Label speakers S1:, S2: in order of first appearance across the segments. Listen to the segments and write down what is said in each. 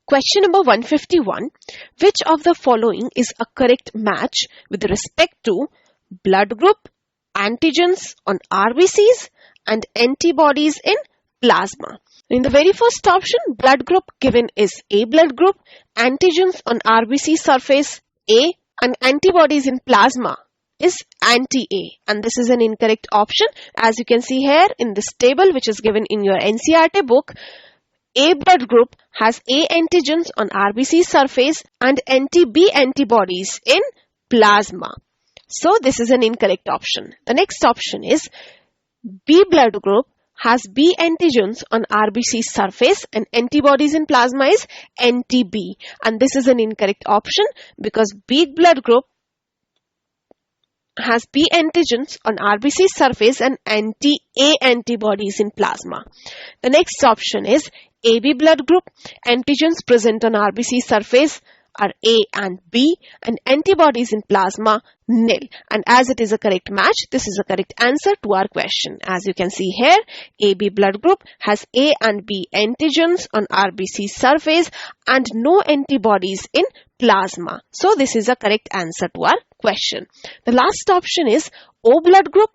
S1: Question number 151. Which of the following is a correct match with respect to blood group, antigens on RBCs and antibodies in plasma? In the very first option, blood group given is A blood group, antigens on RBC surface A, and antibodies in plasma is anti-A, and this is an incorrect option. As you can see here in this table which is given in your NCERT book, A blood group has A antigens on RBC surface and anti-B antibodies in plasma. So this is an incorrect option. The next option is B blood group has B antigens on RBC surface and antibodies in plasma is anti-B, and this is an incorrect option because B blood group has B antigens on RBC surface and anti-A antibodies in plasma. The next option is AB blood group, antigens present on RBC surface are A and B and antibodies in plasma nil. And as it is a correct match, this is a correct answer to our question. As you can see here, AB blood group has A and B antigens on RBC surface and no antibodies in plasma. So this is a correct answer to our question. The last option is O blood group,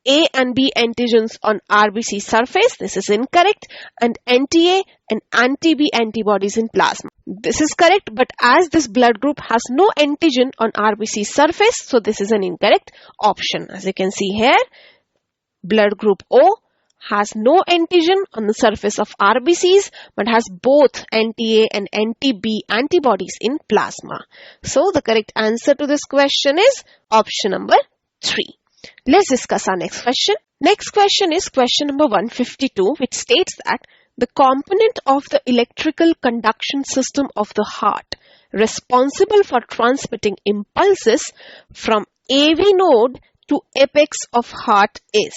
S1: A and B antigens on RBC surface. This is incorrect. And anti-A and anti-B antibodies in plasma. This is correct, but as this blood group has no antigen on RBC surface, so this is an incorrect option. As you can see here, blood group O has no antigen on the surface of RBCs, but has both anti-A and anti-B antibodies in plasma. So the correct answer to this question is option number 3. Let's discuss our next question. Next question is question number 152, which states that the component of the electrical conduction system of the heart responsible for transmitting impulses from AV node to apex of heart is,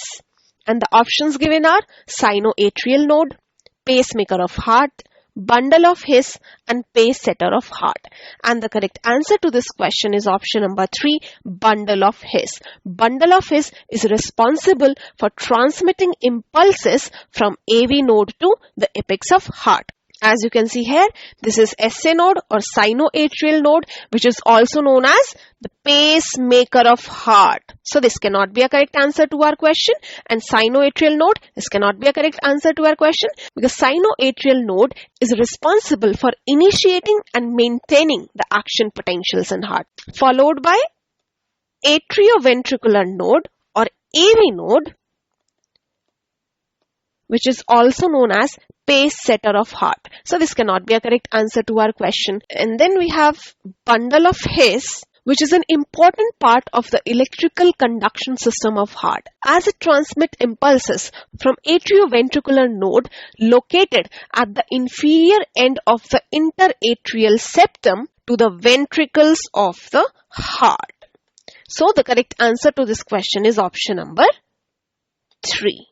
S1: and the options given are sinoatrial node, pacemaker of heart, bundle of His, and pace setter of heart. And the correct answer to this question is option number 3, bundle of His. Bundle of His is responsible for transmitting impulses from AV node to the apex of heart. As you can see here, this is SA node or sinoatrial node, which is also known as the pacemaker of heart. So this cannot be a correct answer to our question, and sinoatrial node, this cannot be a correct answer to our question because sinoatrial node is responsible for initiating and maintaining the action potentials in heart, followed by atrioventricular node or AV node, which is also known as pace setter of heart. So this cannot be a correct answer to our question. And then we have bundle of His, which is an important part of the electrical conduction system of heart, as it transmits impulses from atrioventricular node located at the inferior end of the interatrial septum to the ventricles of the heart. So the correct answer to this question is option number 3.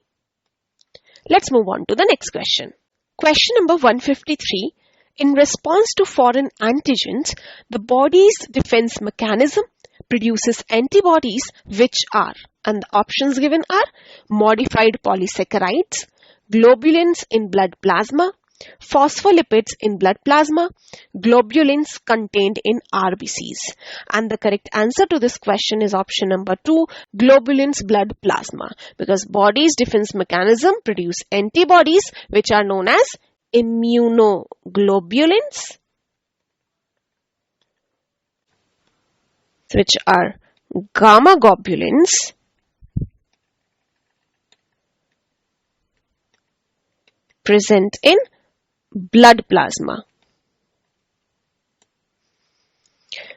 S1: Let's move on to the next question. Question number 153. In response to foreign antigens, the body's defense mechanism produces antibodies which are, and the options given are modified polysaccharides, globulins in blood plasma, phospholipids in blood plasma, globulins contained in RBCs. And the correct answer to this question is option number 2, globulins blood plasma, because body's defense mechanism produce antibodies which are known as immunoglobulins, which are gamma globulins, present in blood plasma.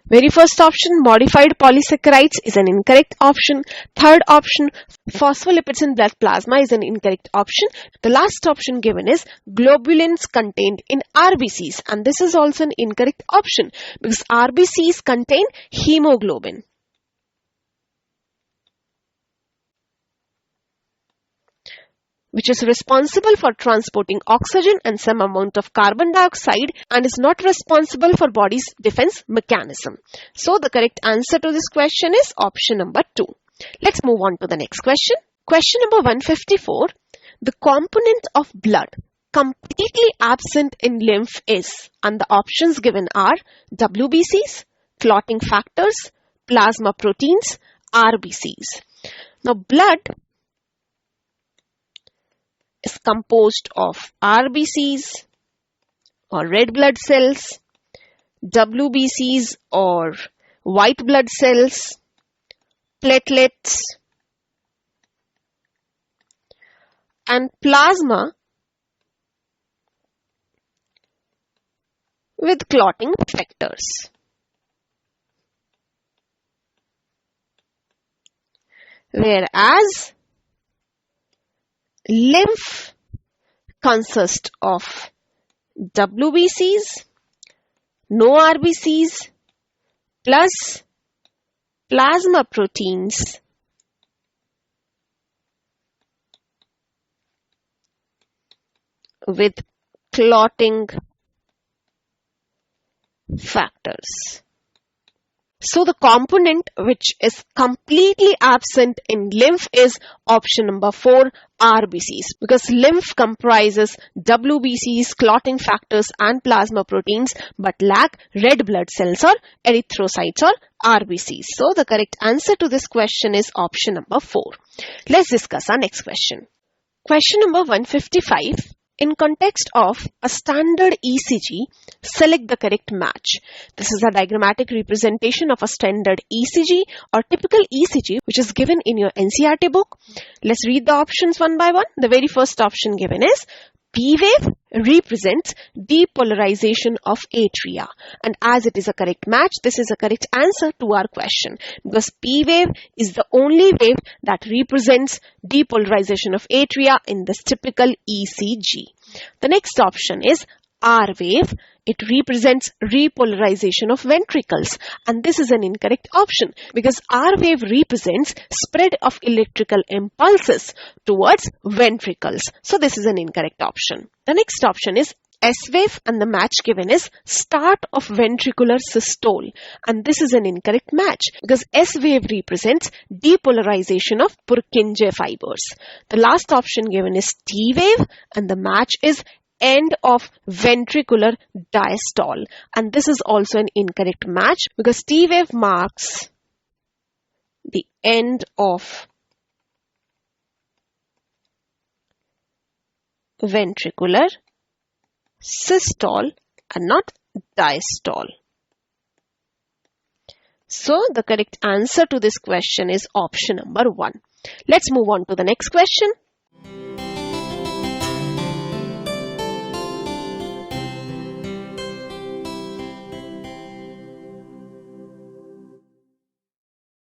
S1: Very first option, modified polysaccharides, is an incorrect option. Third option, phospholipids in blood plasma, is an incorrect option. The last option given is globulins contained in RBCs, and this is also an incorrect option because RBCs contain hemoglobin. Which is responsible for transporting oxygen and some amount of carbon dioxide and is not responsible for body's defense mechanism. So the correct answer to this question is option number 2. Let's move on to the next question. Question number 154. The component of blood completely absent in lymph is, and the options given are WBCs, clotting factors, plasma proteins, RBCs. Now, blood is composed of RBCs or red blood cells, WBCs or white blood cells, platelets, and plasma with clotting factors. Whereas lymph consists of WBCs, no RBCs, plus plasma proteins with clotting factors. So the component which is completely absent in lymph is option number 4, RBCs, because lymph comprises WBCs, clotting factors and plasma proteins but lack red blood cells or erythrocytes or RBCs. So the correct answer to this question is option number 4. Let's discuss our next question. Question number 155. In context of a standard ECG, select the correct match. This is a diagrammatic representation of a standard ECG or typical ECG which is given in your NCERT book. Let's read the options one by one. The very first option given is P wave represents depolarization of atria, and as it is a correct match, this is a correct answer to our question, because P wave is the only wave that represents depolarization of atria in this typical ECG. The next option is R wave. It represents repolarization of ventricles, and this is an incorrect option because R wave represents spread of electrical impulses towards ventricles. So this is an incorrect option. The next option is S wave, and the match given is start of ventricular systole, and this is an incorrect match because S wave represents depolarization of Purkinje fibers. The last option given is T wave, and the match is end of ventricular diastole, and this is also an incorrect match because T wave marks the end of ventricular systole and not diastole. So the correct answer to this question is option number 1. Let's move on to the next question.